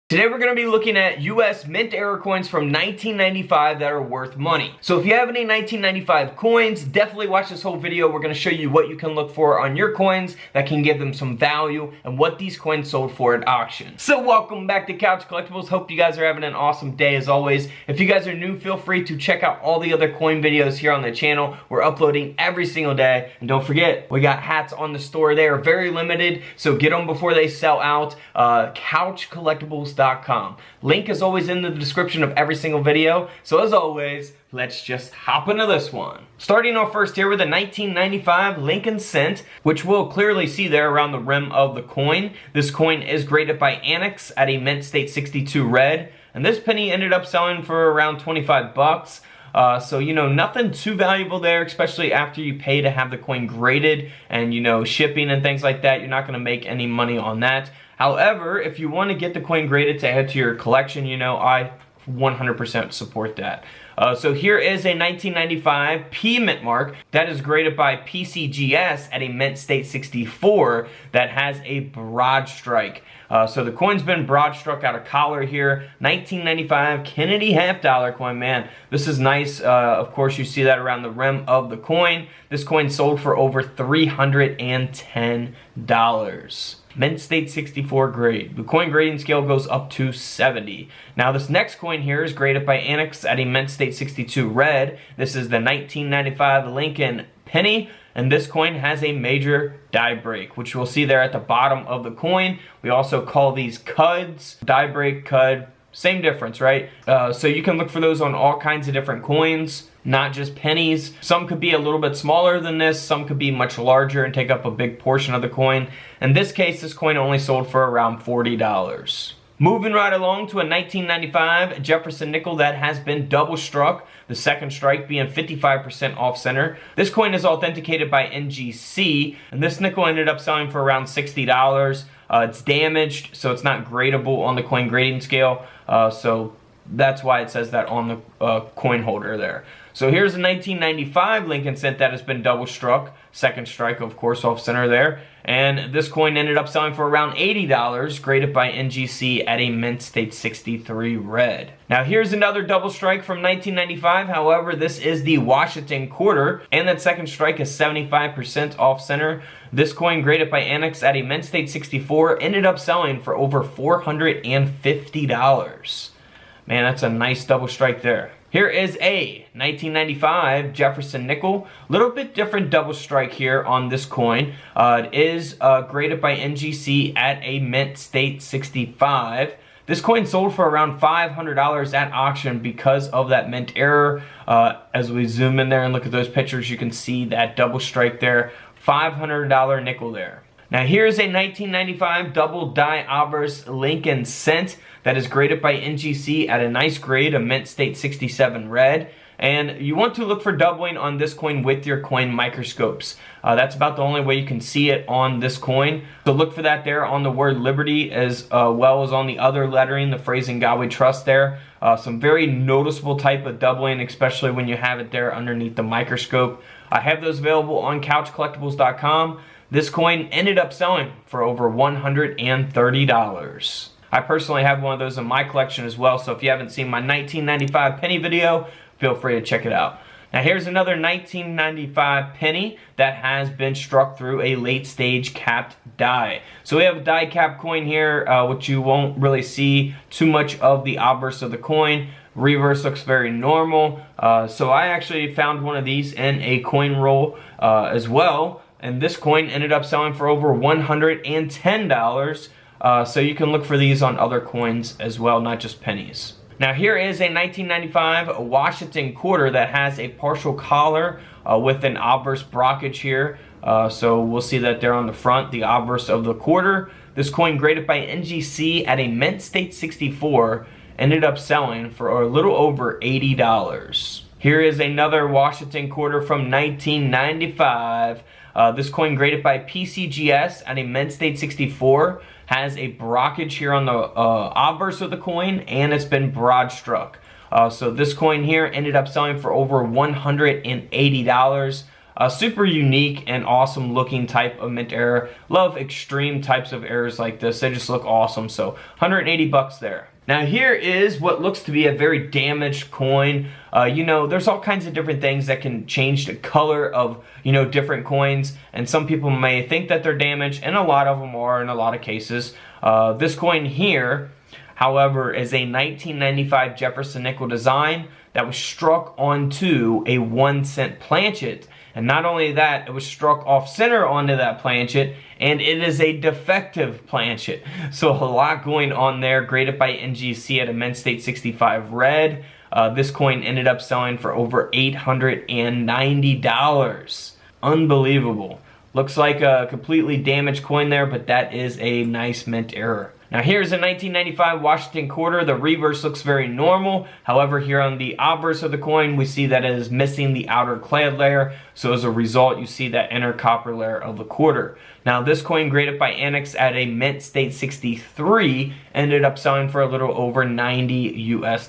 Today we're going to be looking at US mint era coins from 1995 that are worth money. So if you have any 1995 coins, definitely watch this whole video. We're going to show you what you can look for on your coins that can give them some value and what these coins sold for at auction. So welcome back to Couch Collectibles. Hope you guys are having an awesome day as always. If you guys are new, feel free to check out all the other coin videos here on the channel. We're uploading every single day. And don't forget, we got hats on the store. They are very limited, so get them before they sell out. CouchCollectibles.com. Link is always in the description of every single video. So as always, let's just hop into this one. Starting off first here with a 1995 Lincoln cent, which we'll clearly see there around the rim of the coin. This coin is graded by Annex at a mint state 62 red, and this penny ended up selling for around 25 bucks. So, you know, nothing too valuable there, especially after you pay to have the coin graded and, you know, shipping and things like that. You're not going to make any money on that. However, if you want to get the coin graded to add to your collection, you know, I 100% support that. So here is a 1995 P mint mark that is graded by PCGS at a mint state 64 that has a broad strike. So the coin's been broad struck out of collar here. 1995 Kennedy half dollar coin, man. This is nice. Of course, you see that around the rim of the coin. This coin sold for over $310. Mint state 64 grade. The coin grading scale goes up to 70. Now this next coin here is graded by Annex at a mint state 62 red. This is the 1995 Lincoln penny, and this coin has a major die break, which we'll see there at the bottom of the coin. We also call these cuds. Die break, cud, same difference, right? So you can look for those on all kinds of different coins, not just pennies. Some could be a little bit smaller than this, some could be much larger and take up a big portion of the coin. In this case, this coin only sold for around $40. Moving right along to a 1995 Jefferson nickel that has been double struck, the second strike being 55% off center. This coin is authenticated by NGC, and this nickel ended up selling for around $60. It's damaged, so it's not gradable on the coin grading scale, so that's why it says that on the coin holder there. So here's a 1995 Lincoln cent that has been double struck. Second strike, of course, off center there. And this coin ended up selling for around $80, graded by NGC at a mint state 63 red. Now here's another double strike from 1995. However, this is the Washington quarter, and that second strike is 75% off center. This coin, graded by Annex at a mint state 64, ended up selling for over $450. Man, that's a nice double strike there. Here is a 1995 Jefferson nickel. A little bit different double strike here on this coin. It is graded by NGC at a mint state 65. This coin sold for around $500 at auction because of that mint error. As we zoom in there and look at those pictures, you can see that double strike there. $500 nickel there. Now here's a 1995 double die obverse Lincoln cent that is graded by NGC at a nice grade, a mint state 67 red. And you want to look for doubling on this coin with your coin microscopes. That's about the only way you can see it on this coin. So look for that there on the word Liberty, as well as on the other lettering, the phrase "In God We Trust" there. Some very noticeable type of doubling, especially when you have it there underneath the microscope. I have those available on CouchCollectibles.com. This coin ended up selling for over $130. I personally have one of those in my collection as well, so if you haven't seen my 1995 penny video, feel free to check it out. Now here's another 1995 penny that has been struck through a late stage capped die. So we have a die cap coin here, which you won't really see too much of the obverse of the coin. Reverse looks very normal. So I actually found one of these in a coin roll as well. And this coin ended up selling for over $110. So you can look for these on other coins as well, not just pennies. Now here is a 1995 Washington quarter that has a partial collar with an obverse brockage here. So we'll see that there on the front, the obverse of the quarter. This coin, graded by NGC at a mint state 64, ended up selling for a little over $80. Here is another Washington quarter from 1995. This coin, graded by PCGS at a mint state 64, has a brockage here on the obverse of the coin, and it's been broad struck. So this coin here ended up selling for over $180. Super unique and awesome looking type of mint error. Love extreme types of errors like this. They just look awesome. So 180 bucks there. Now here is what looks to be a very damaged coin. You know, there's all kinds of different things that can change the color of, you know, different coins. And some people may think that they're damaged, and a lot of them are in a lot of cases. This coin here, however, is a 1995 Jefferson nickel design that was struck onto a 1-cent planchet. And not only that, it was struck off center onto that planchet, and it is a defective planchet. So a lot going on there. Graded by NGC at a mint state 65 red. This coin ended up selling for over $890. Unbelievable. Looks like a completely damaged coin there, but that is a nice mint error. Now here's a 1995 Washington quarter. The reverse looks very normal. However, here on the obverse of the coin, we see that it is missing the outer clad layer. So as a result, you see that inner copper layer of the quarter. Now this coin, graded by Annex at a mint state 63, ended up selling for a little over $90 US.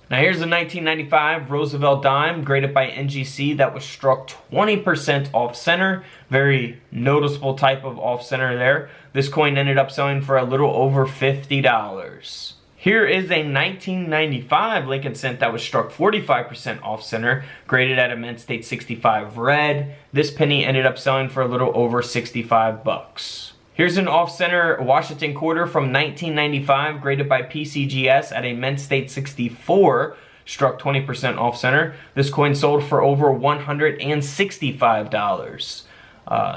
Now here's a 1995 Roosevelt dime, graded by NGC, that was struck 20% off center. Very noticeable type of off center there. This coin ended up selling for a little over $50. Here is a 1995 Lincoln cent that was struck 45% off center, graded at a mint state 65 red. This penny ended up selling for a little over 65 bucks. Here's an off-center Washington quarter from 1995, graded by PCGS at a mint state 64, struck 20% off-center. This coin sold for over $165.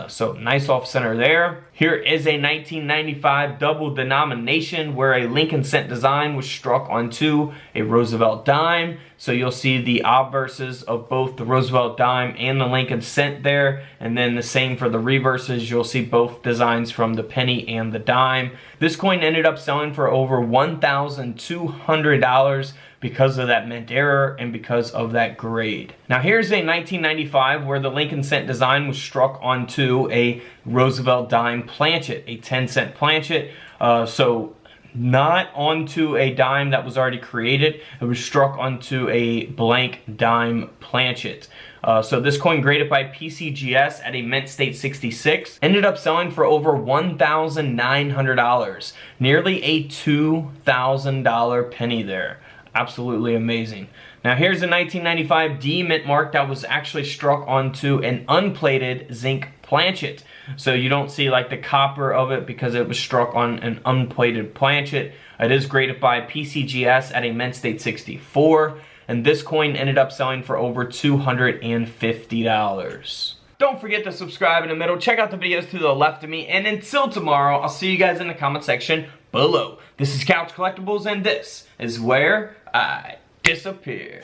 So nice off-center there. Here is a 1995 double denomination where a Lincoln cent design was struck onto a Roosevelt dime. So you'll see the obverses of both the Roosevelt dime and the Lincoln cent there. And then the same for the reverses. You'll see both designs from the penny and the dime. This coin ended up selling for over $1,200 because of that mint error and because of that grade. Now here's a 1995 where the Lincoln cent design was struck onto a Roosevelt dime planchet, a 10-cent planchet. So not onto a dime that was already created. It was struck onto a blank dime planchet. So this coin, graded by PCGS at a mint state 66, ended up selling for over $1,900. Nearly a $2,000 penny there. Absolutely amazing. Now here's a 1995 D mint mark that was actually struck onto an unplated zinc planchet. So you don't see like the copper of it because it was struck on an unplated planchet. It is graded by PCGS at a mint state 64. And this coin ended up selling for over $250. Don't forget to subscribe in the middle. Check out the videos to the left of me. And until tomorrow, I'll see you guys in the comment section below. This is Couch Collectibles, and this is where I disappear.